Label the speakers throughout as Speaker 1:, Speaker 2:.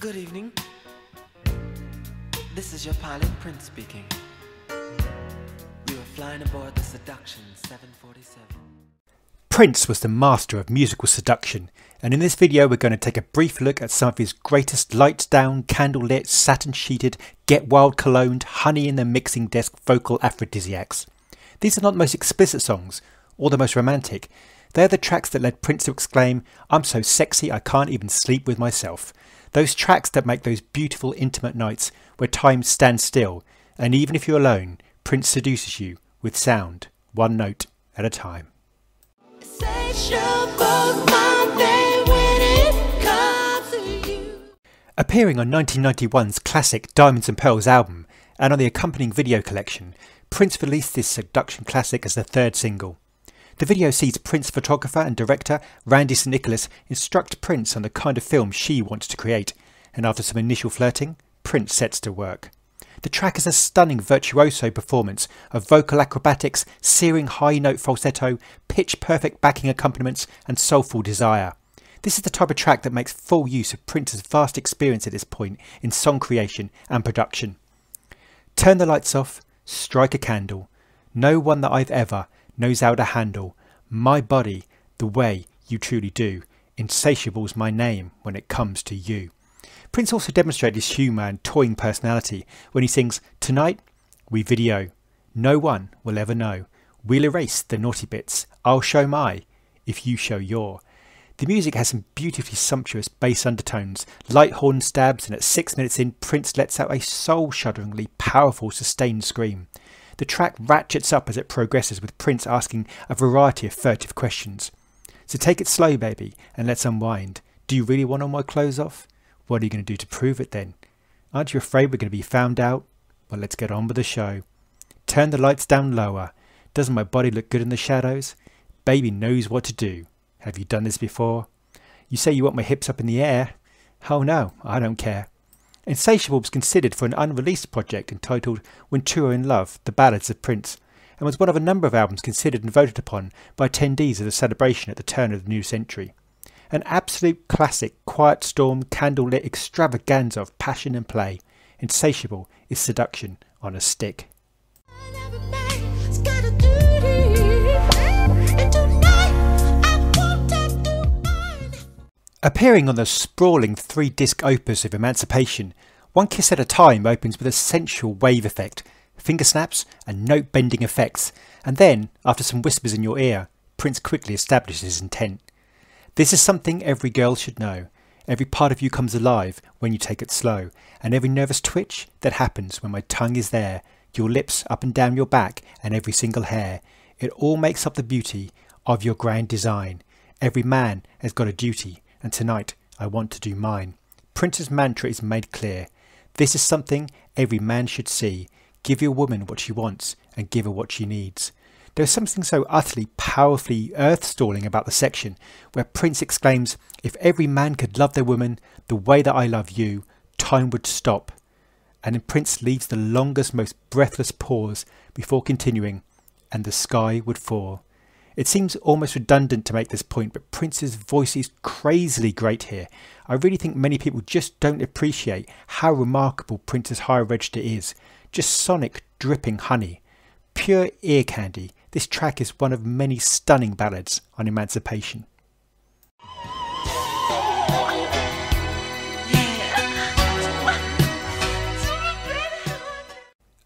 Speaker 1: Good evening. This is your pilot, Prince speaking. We were flying aboard the Seduction 747.
Speaker 2: Prince was the master of musical seduction, and in this video we're going to take a brief look at some of his greatest lights down, candlelit, satin sheeted, get wild cologned, honey in the mixing desk vocal aphrodisiacs. These are not the most explicit songs, or the most romantic. They're the tracks that led Prince to exclaim, "I'm so sexy I can't even sleep with myself." Those tracks that make those beautiful intimate nights where time stands still, and even if you're alone, Prince seduces you with sound, one note at a time. Appearing on 1991's classic Diamonds and Pearls album and on the accompanying video collection, Prince released this seduction classic as the third single. The video sees Prince photographer and director Randy St. Nicholas instruct Prince on the kind of film she wants to create, and after some initial flirting, Prince sets to work. The track is a stunning virtuoso performance of vocal acrobatics, searing high note falsetto, pitch perfect backing accompaniments and soulful desire. This is the type of track that makes full use of Prince's vast experience at this point in song creation and production. Turn the lights off, strike a candle. No one that I've ever knows how to handle my body the way you truly do. Insatiable's my name when it comes to you. Prince also demonstrated his humour and toying personality when he sings, "Tonight we video. No one will ever know. We'll erase the naughty bits. I'll show my if you show your." The music has some beautifully sumptuous bass undertones, light horn stabs, and at 6 minutes in, Prince lets out a soul-shudderingly powerful sustained scream. The track ratchets up as it progresses, with Prince asking a variety of furtive questions. So take it slow, baby, and let's unwind. Do you really want all my clothes off? What are you going to do to prove it then? Aren't you afraid we're going to be found out? Well, let's get on with the show. Turn the lights down lower. Doesn't my body look good in the shadows? Baby knows what to do. Have you done this before? You say you want my hips up in the air? Oh no, I don't care. Insatiable was considered for an unreleased project entitled When Two Are in Love, The Ballads of Prince, and was one of a number of albums considered and voted upon by attendees of the celebration at the turn of the new century. An absolute classic, quiet storm, candlelit extravaganza of passion and play, Insatiable is seduction on a stick. Appearing on the sprawling 3-disc opus of Emancipation, One Kiss at a Time opens with a sensual wave effect, finger snaps and note-bending effects, and then, after some whispers in your ear, Prince quickly establishes his intent. This is something every girl should know. Every part of you comes alive when you take it slow, and every nervous twitch that happens when my tongue is there, your lips up and down your back and every single hair, it all makes up the beauty of your grand design. Every man has got a duty, and tonight I want to do mine. Prince's mantra is made clear. This is something every man should see. Give your woman what she wants and give her what she needs. There is something so utterly, powerfully earth-stalling about the section where Prince exclaims, "If every man could love their woman the way that I love you, time would stop." And then Prince leaves the longest, most breathless pause before continuing, "And the sky would fall." It seems almost redundant to make this point, but Prince's voice is crazily great here. I really think many people just don't appreciate how remarkable Prince's high register is. Just sonic, dripping honey. Pure ear candy. This track is one of many stunning ballads on Emancipation.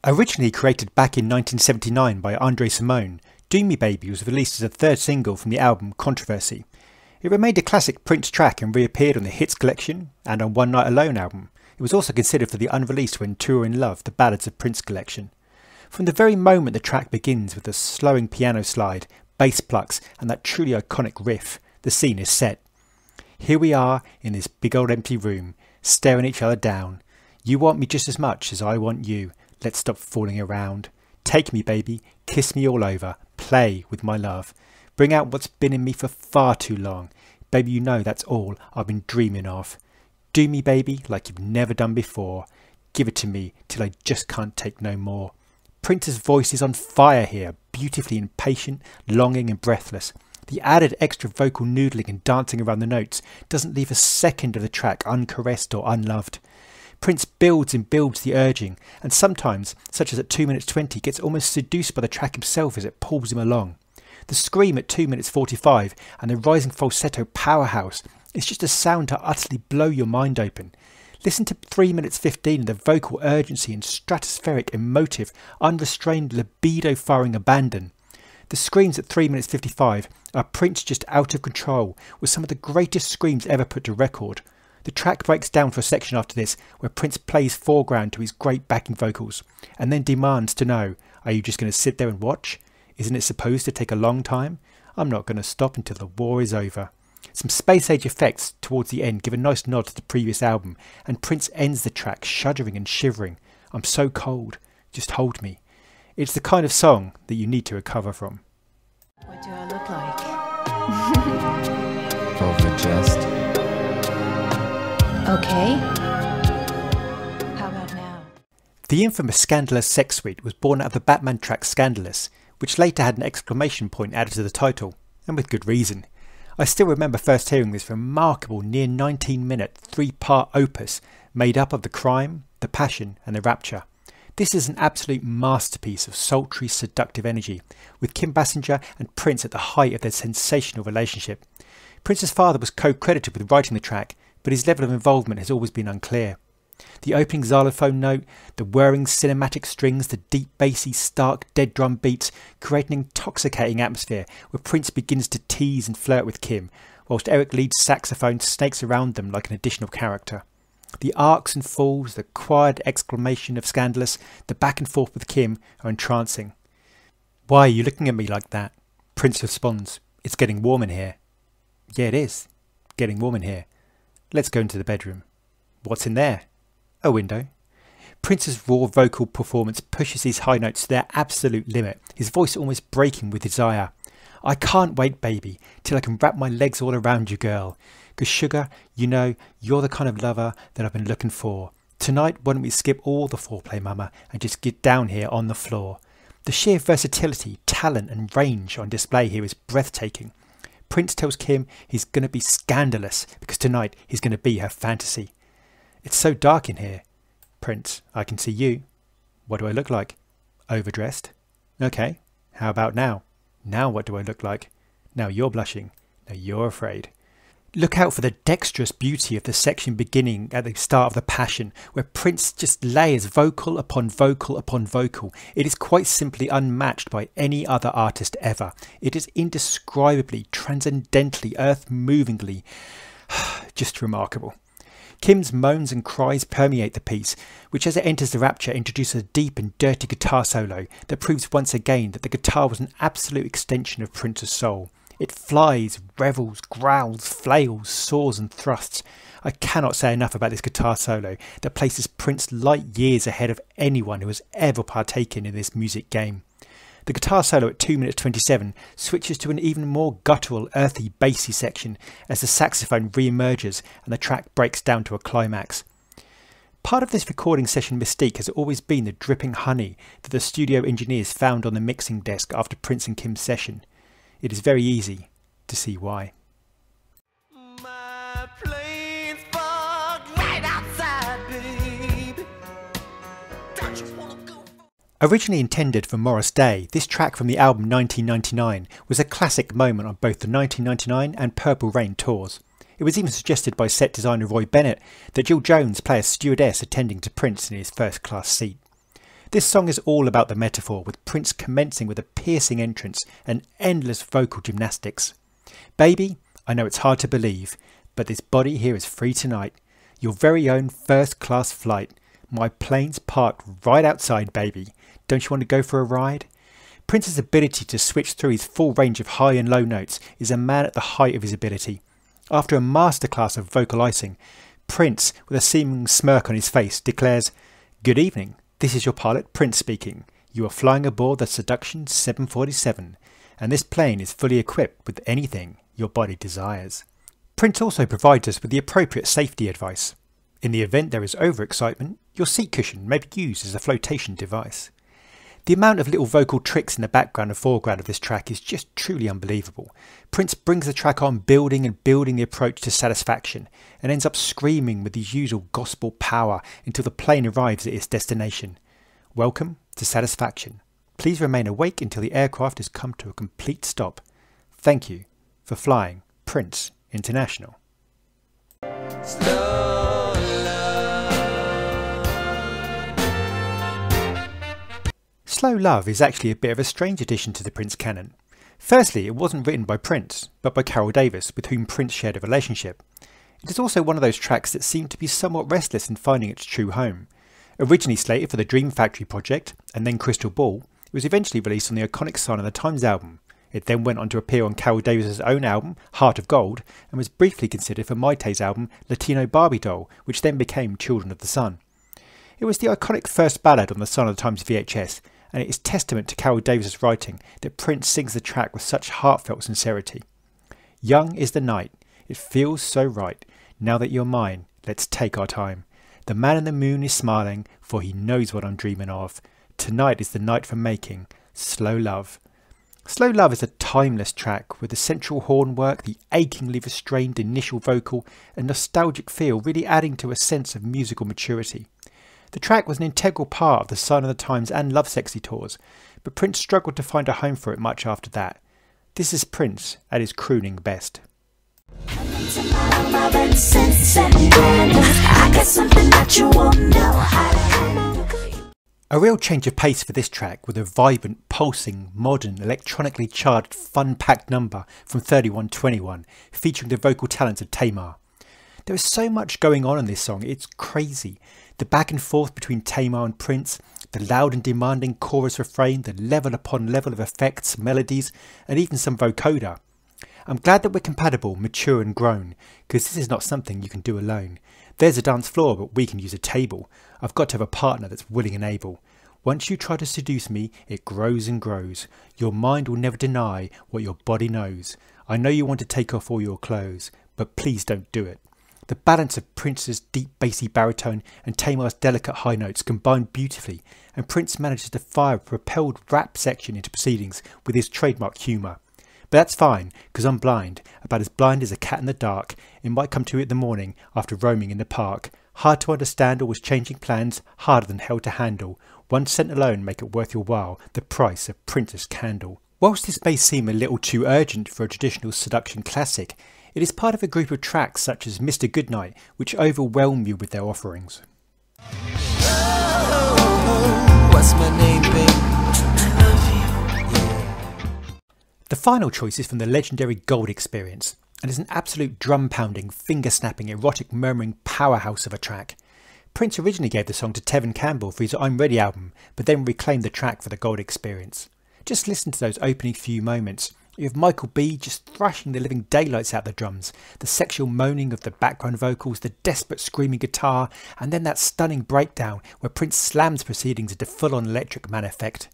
Speaker 2: Originally created back in 1979 by Andre Simone, Do Me Baby was released as a third single from the album Controversy. It remained a classic Prince track and reappeared on the Hits collection and on One Night Alone album. It was also considered for the unreleased When Two Are in Love, The Ballads of Prince collection. From the very moment the track begins with the slowing piano slide, bass plucks and that truly iconic riff, the scene is set. Here we are in this big old empty room, staring each other down. You want me just as much as I want you. Let's stop fooling around. Take me, baby, kiss me all over, play with my love. Bring out what's been in me for far too long. Baby, you know that's all I've been dreaming of. Do me, baby, like you've never done before. Give it to me till I just can't take no more. Prince's voice is on fire here, beautifully impatient, longing and breathless. The added extra vocal noodling and dancing around the notes doesn't leave a second of the track uncaressed or unloved. Prince builds and builds the urging, and sometimes, such as at 2 minutes 20, gets almost seduced by the track himself as it pulls him along. The scream at 2 minutes 45 and the rising falsetto powerhouse is just a sound to utterly blow your mind open. Listen to 3 minutes 15 and the vocal urgency and stratospheric, emotive, unrestrained, libido-firing abandon. The screams at 3 minutes 55 are Prince just out of control, with some of the greatest screams ever put to record. The track breaks down for a section after this, where Prince plays foreground to his great backing vocals, and then demands to know, are you just going to sit there and watch? Isn't it supposed to take a long time? I'm not going to stop until the war is over. Some space-age effects towards the end give a nice nod to the previous album, and Prince ends the track shuddering and shivering. I'm so cold, just hold me. It's the kind of song that you need to recover from.
Speaker 3: What do I look like?
Speaker 1: Overdressed.
Speaker 3: Okay. How about now?
Speaker 2: The infamous Scandalous sex suite was born out of the Batman track Scandalous, which later had an exclamation point added to the title, and with good reason. I still remember first hearing this remarkable near 19-minute 3-part opus made up of the crime, the passion and the rapture. This is an absolute masterpiece of sultry, seductive energy, with Kim Basinger and Prince at the height of their sensational relationship. Prince's father was co-credited with writing the track, but his level of involvement has always been unclear. The opening xylophone note, the whirring cinematic strings, the deep bassy stark dead drum beats create an intoxicating atmosphere where Prince begins to tease and flirt with Kim, whilst Eric Leeds' saxophone snakes around them like an additional character. The arcs and falls, the quiet exclamation of Scandalous, the back and forth with Kim are entrancing. Why are you looking at me like that? Prince responds, it's getting warm in here. Yeah, it is. Getting warm in here. Let's go into the bedroom. What's in there? A window. Prince's raw vocal performance pushes his high notes to their absolute limit, his voice almost breaking with desire. I can't wait, baby, till I can wrap my legs all around you, girl. 'Cause sugar, you know, you're the kind of lover that I've been looking for. Tonight, why don't we skip all the foreplay, mama, and just get down here on the floor. The sheer versatility, talent and range on display here is breathtaking. Prince tells Kim he's going to be scandalous because tonight he's going to be her fantasy. It's so dark in here. Prince, I can see you. What do I look like? Overdressed. Okay, how about now? Now what do I look like? Now you're blushing. Now you're afraid. Look out for the dexterous beauty of the section beginning at the start of the Passion, where Prince just layers vocal upon vocal upon vocal. It is quite simply unmatched by any other artist ever. It is indescribably, transcendently, earth-movingly, just remarkable. Kim's moans and cries permeate the piece, which as it enters the rapture introduces a deep and dirty guitar solo that proves once again that the guitar was an absolute extension of Prince's soul. It flies, revels, growls, flails, soars and thrusts. I cannot say enough about this guitar solo that places Prince light years ahead of anyone who has ever partaken in this music game. The guitar solo at 2 minutes 27 switches to an even more guttural, earthy, bassy section as the saxophone re-emerges and the track breaks down to a climax. Part of this recording session mystique has always been the dripping honey that the studio engineers found on the mixing desk after Prince and Kim's session. It is very easy to see why.
Speaker 1: My plane's parked right outside, babe. Don't you wanna go?
Speaker 2: Originally intended for Morris Day, this track from the album 1999 was a classic moment on both the 1999 and Purple Rain tours. It was even suggested by set designer Roy Bennett that Jill Jones play a stewardess attending to Prince in his first-class seat. This song is all about the metaphor, with Prince commencing with a piercing entrance and endless vocal gymnastics. Baby, I know it's hard to believe, but this body here is free tonight. Your very own first-class flight. My plane's parked right outside, baby. Don't you want to go for a ride? Prince's ability to switch through his full range of high and low notes is a man at the height of his ability. After a masterclass of vocal icing, Prince, with a seeming smirk on his face, declares, "Good evening. This is your pilot, Prince speaking. You are flying aboard the Seduction 747, and this plane is fully equipped with anything your body desires." Prince also provides us with the appropriate safety advice. In the event there is overexcitement, your seat cushion may be used as a flotation device. The amount of little vocal tricks in the background and foreground of this track is just truly unbelievable. Prince brings the track on building and building the approach to Satisfaction and ends up screaming with his usual gospel power until the plane arrives at its destination. Welcome to Satisfaction. Please remain awake until the aircraft has come to a complete stop. Thank you for flying Prince International. Slow Love is actually a bit of a strange addition to the Prince canon. Firstly, it wasn't written by Prince, but by Carol Davis, with whom Prince shared a relationship. It is also one of those tracks that seemed to be somewhat restless in finding its true home. Originally slated for the Dream Factory project, and then Crystal Ball, it was eventually released on the iconic Sign of the Times album. It then went on to appear on Carol Davis' own album, Heart of Gold, and was briefly considered for Maite's album, Latino Barbie Doll, which then became Children of the Sun. It was the iconic first ballad on the Sign of the Times VHS, and it is testament to Carol Davis' writing that Prince sings the track with such heartfelt sincerity. Young is the night, it feels so right, now that you're mine, let's take our time. The man in the moon is smiling, for he knows what I'm dreaming of. Tonight is the night for making Slow Love. Slow Love is a timeless track with the central horn work, the achingly restrained initial vocal and nostalgic feel really adding to a sense of musical maturity. The track was an integral part of the Sign of the Times and Lovesexy tours, but Prince struggled to find a home for it much after that. This is Prince at his crooning best. A real change of pace for this track with a vibrant, pulsing, modern, electronically charged, fun-packed number from 3121 featuring the vocal talents of Tamar. There is so much going on in this song, it's crazy. The back and forth between Tamar and Prince, the loud and demanding chorus refrain, the level upon level of effects, melodies, and even some vocoder. I'm glad that we're compatible, mature and grown, because this is not something you can do alone. There's a dance floor, but we can use a table. I've got to have a partner that's willing and able. Once you try to seduce me, it grows and grows. Your mind will never deny what your body knows. I know you want to take off all your clothes, but please don't do it. The balance of Prince's deep bassy baritone and Tamar's delicate high notes combine beautifully, and Prince manages to fire a propelled rap section into proceedings with his trademark humour. But that's fine, because I'm blind, about as blind as a cat in the dark. It might come to it in the morning after roaming in the park. Hard to understand, always changing plans, harder than hell to handle. 1 cent alone make it worth your while, the price of Prince's candle. Whilst this may seem a little too urgent for a traditional seduction classic, it is part of a group of tracks such as Mr. Goodnight, which overwhelm you with their offerings.
Speaker 1: What's my name, babe? I love you. Yeah.
Speaker 2: The final choice is from the legendary Gold Experience, and is an absolute drum-pounding, finger-snapping, erotic murmuring powerhouse of a track. Prince originally gave the song to Tevin Campbell for his I'm Ready album, but then reclaimed the track for the Gold Experience. Just listen to those opening few moments. You have Michael B just thrashing the living daylights out the drums, the sexual moaning of the background vocals, the desperate screaming guitar, and then that stunning breakdown where Prince slams proceedings into full-on Electric Man effect.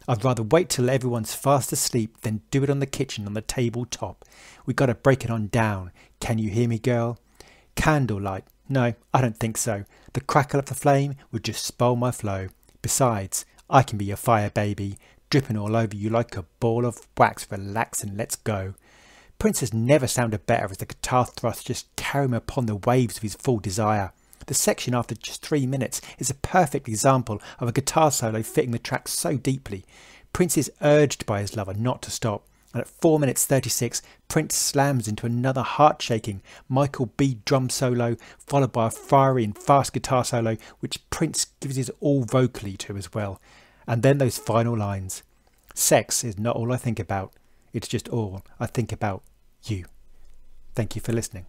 Speaker 2: I'd rather wait till everyone's fast asleep than do it on the kitchen on the tabletop. We gotta break it on down. Can you hear me, girl? Candlelight. No, I don't think so. The crackle of the flame would just spoil my flow. Besides, I can be your fire baby, dripping all over you like a ball of wax. Relax and let's go. Prince has never sounded better as the guitar thrusts just carry him upon the waves of his full desire. The section after just 3 minutes is a perfect example of a guitar solo fitting the track so deeply. Prince is urged by his lover not to stop, and at 4 minutes 36, Prince slams into another heart-shaking Michael B drum solo, followed by a fiery and fast guitar solo, which Prince gives his all vocally to as well. And then those final lines. Sex is not all I think about. It's just all I think about you. Thank you for listening.